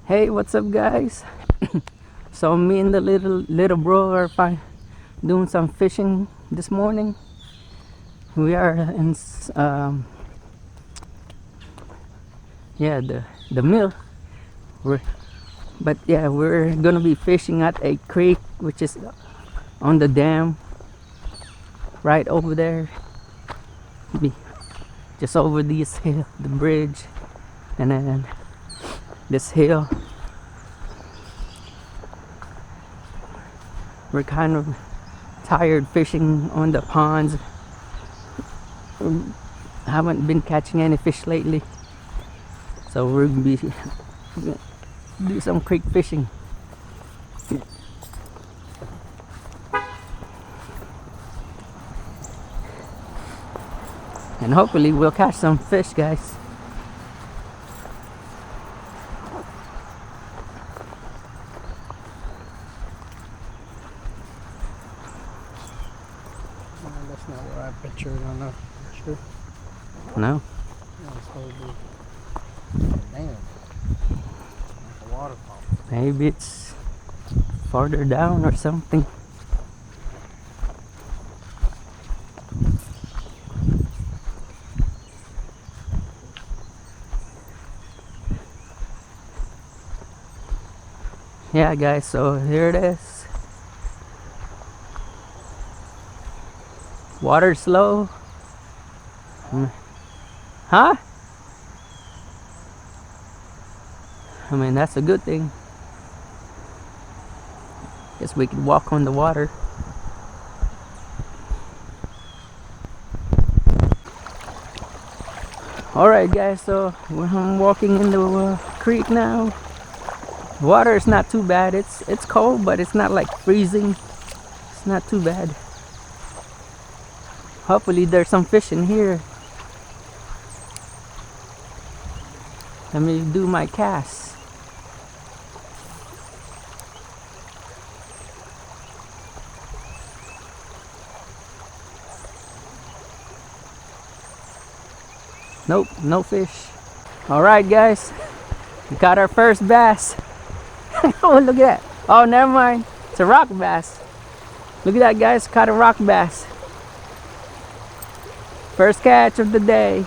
Hey, what's up, guys? So me and the little bro are doing some fishing this morning. We are in yeah, the mill. We're but yeah, we're gonna be fishing at a creek which is on the dam right over there. Be just over this hill, the bridge, and then this hill. We're kind of tired fishing on the ponds. Haven't been catching any fish lately, so we're gonna be do some creek fishing. And hopefully we'll catch some fish, guys. That's not where I pictured on the picture. No? That's probably a dam. Like a waterfall. Maybe it's farther down or something. Yeah, guys, so here it is. Water's low. Huh? I mean, that's a good thing. Guess we could walk on the water. Alright, guys, so I'm walking in the creek now. The water is not too bad. It's cold, but it's not like freezing. It's not too bad. Hopefully there's some fish in here. Let me do my cast. Nope, no fish. Alright, guys, we got our first bass. Oh, look at that. Oh, never mind. It's a rock bass. Look at that, guys. Caught a rock bass. First catch of the day.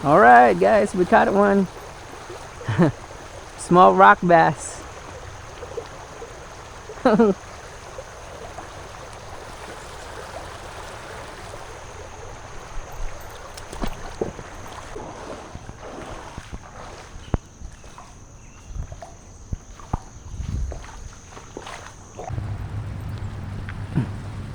Alright, guys, we caught one. Small rock bass.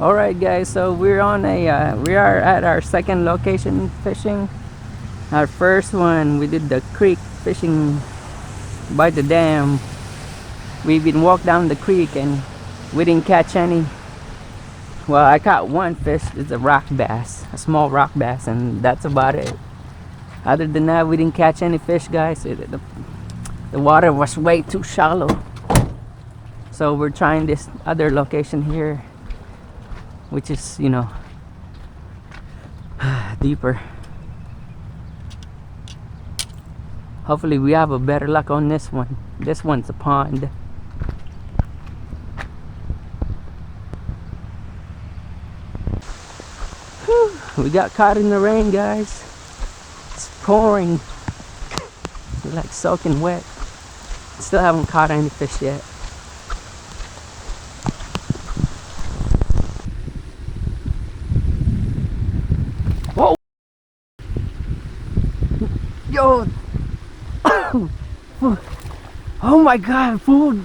Alright, guys, so we are at our second location fishing. Our first one, we did the creek fishing by the dam. We've been walked down the creek and we didn't catch any. Well, I caught one fish. It's a rock bass, a small rock bass, and that's about it. Other than that, we didn't catch any fish, guys. The water was way too shallow. So we're trying this other location here, which is, you know, deeper. Hopefully we have a better luck on this one. This one's a pond. Whew, we got caught in the rain, guys. It's pouring. We're like soaking wet. Still haven't caught any fish yet. Whoa! Yo! Oh my god, fool!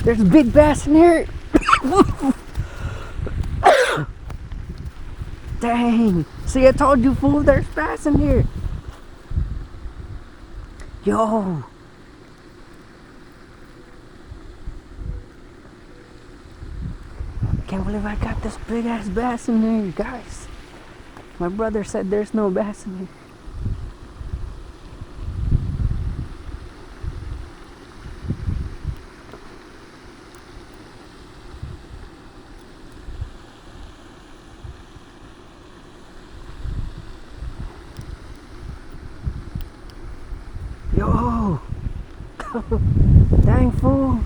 There's a big bass in here! Dang! See, I told you, fool, there's bass in here! Yo! Can't believe I got this big ass bass in here, guys. My brother said there's no bass in here. Yo! Dang fool!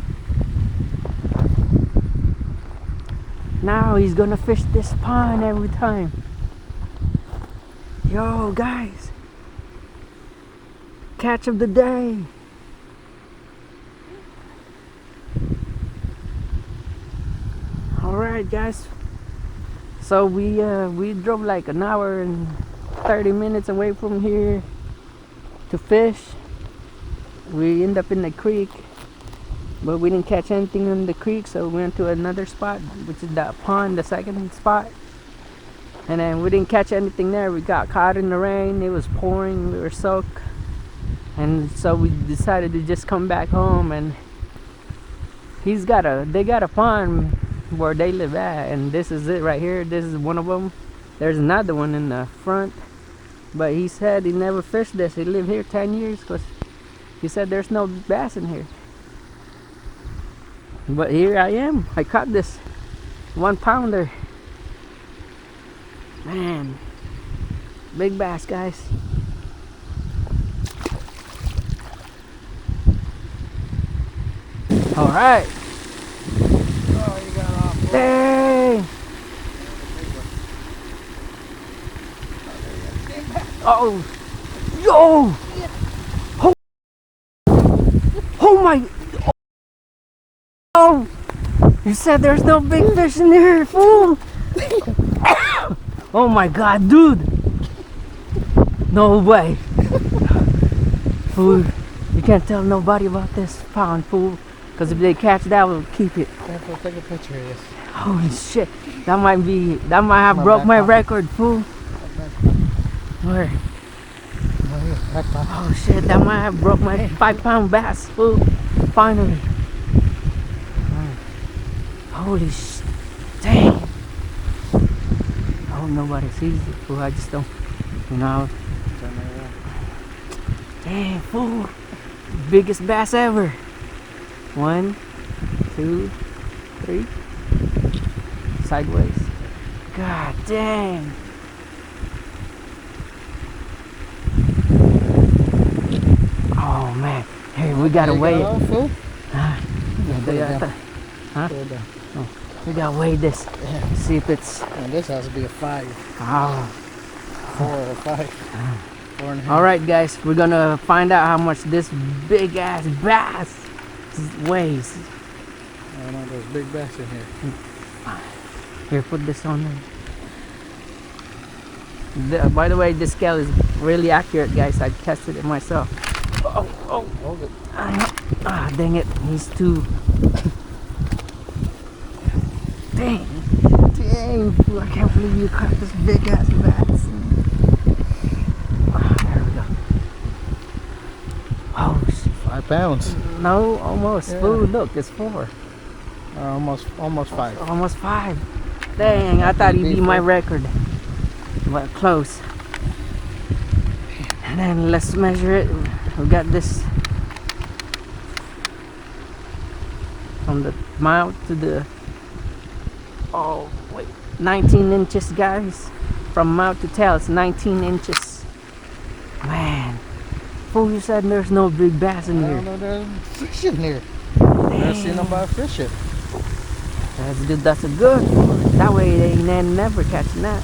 Now he's gonna fish this pond every time. Yo, guys! Catch of the day! Alright, guys. So we drove like an hour and 30 minutes away from here to fish. We end up in the creek, but we didn't catch anything in the creek, so we went to another spot, which is the pond, the second spot. And then we didn't catch anything there. We got caught in the rain. It was pouring. We were soaked, and so we decided to just come back home. And they got a pond where they live at, and this is it right here. This is one of them. There's another one in the front, but he said he never fished this. He lived here 10 years because he said there's no bass in here. But here I am. I caught this 1 pounder. Man, big bass, guys. All right. Oh, you got off. Dang. Oh, yo. Oh my. Oh, you said there's no big fish in here, fool. Oh my god, dude. No way. Fool, you can't tell nobody about this pond, fool. Because if they catch that, we'll keep it. Take a picture of this. Holy shit. That might have broke my record, fool. Where? Oh shit, that might have broke my 5-pound bass, fool. Finally. Holy shit. Dang. I hope nobody sees it, fool. I just don't, you know. Dang, fool. Biggest bass ever. 1, 2, 3. Sideways. God dang. Oh man. Hey, we gotta weigh it. Huh? Oh, we gotta weigh this. Yeah. See if it's. And this has to be a 5. Oh. 4 or 5. 4.5. Alright, guys, we're gonna find out how much this big ass bass weighs. I know there's big bass in here. Here, put this on there. By the way, this scale is really accurate, guys. I tested it myself. Oh, Hold it. dang it. He's too. Dang. I can't believe you caught this big ass bass. There we go. Oh, shit. 5 pounds. No, almost. Yeah. Food, look, it's 4. Almost 5. Almost 5. Dang, I thought he beat my record. But close. And then let's measure it. We got this from the mouth to the 19 inches, guys. From mouth to tail, it's 19 inches. Man, fool, you said there's no big bass in I here. don't know there's fish in here. Never seen nobody fish it. That's a good one. That way they never catching that.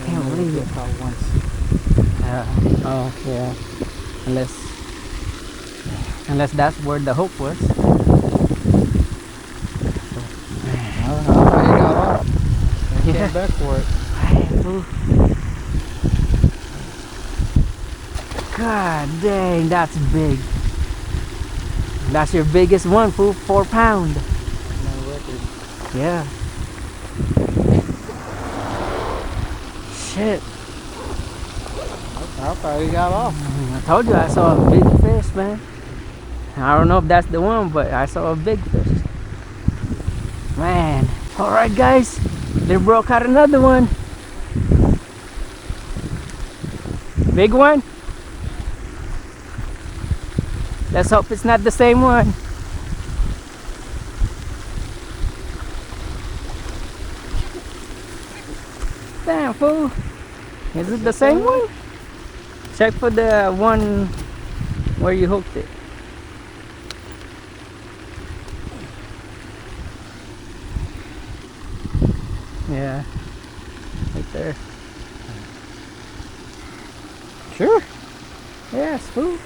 Can't believe it. Caught once. Oh yeah. Unless that's where the hope was. I don't know how you got off. And Yeah. came back for it. God dang, that's big. That's your biggest one, fool. 4 pound. No record. Yeah. Shit. I thought he got off. I told you I saw a big fish, man. I don't know if that's the one, but I saw a big fish. Man. Alright, guys. They broke out another one. Big one. Let's hope it's not the same one. Damn, fool. Is it the same one? Check for the one where you hooked it. Yeah, right there. Sure. Yeah, smooth.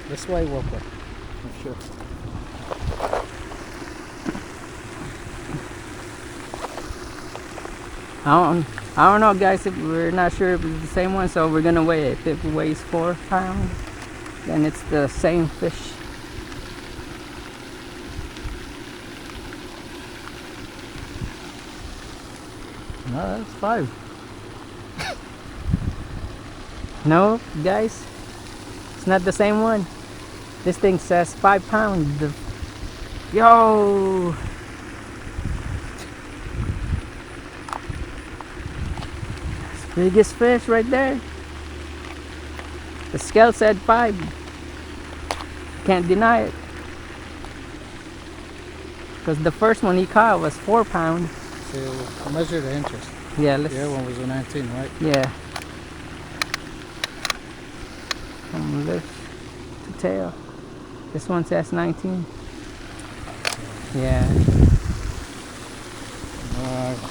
This way will work. I'm sure. I don't know, guys. If we're not sure if it's the same one, so we're gonna weigh it. If it weighs 4 pounds, then it's the same fish. No, that's 5. No, guys, it's not the same one. This thing says 5 pounds. Yo! Biggest fish right there. The scale said 5. Can't deny it. Because the first one he caught was 4 pounds. So measure the inches. Yeah, let's. The other one was a 19, right? Yeah. From lift to tail. This one says 19. Yeah.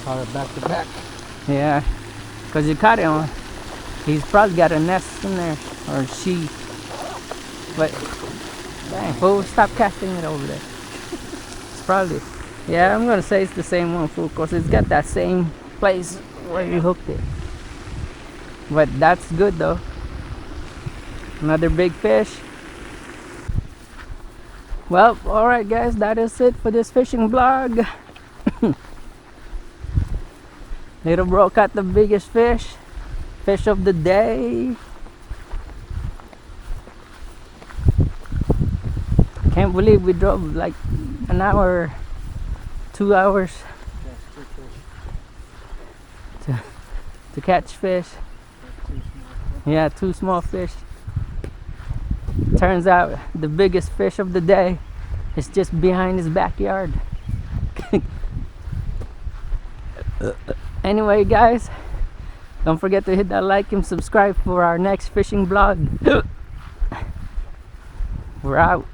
Caught it back to back. Yeah. Because you caught it on. He's probably got a nest in there. Or she. But, dang, fool, stop casting it over there. It's probably. Yeah, I'm going to say it's the same one, fool. Because it's got that same place where you hooked it. But that's good, though. Another big fish. Well, alright, guys. That is it for this fishing vlog. Little bro caught the biggest fish. Fish of the day. Can't believe we drove like an hour, 2 hours to catch fish. Yeah, 2 small fish. Turns out the biggest fish of the day is just behind his backyard. Anyway, guys, don't forget to hit that like and subscribe for our next fishing vlog. We're out.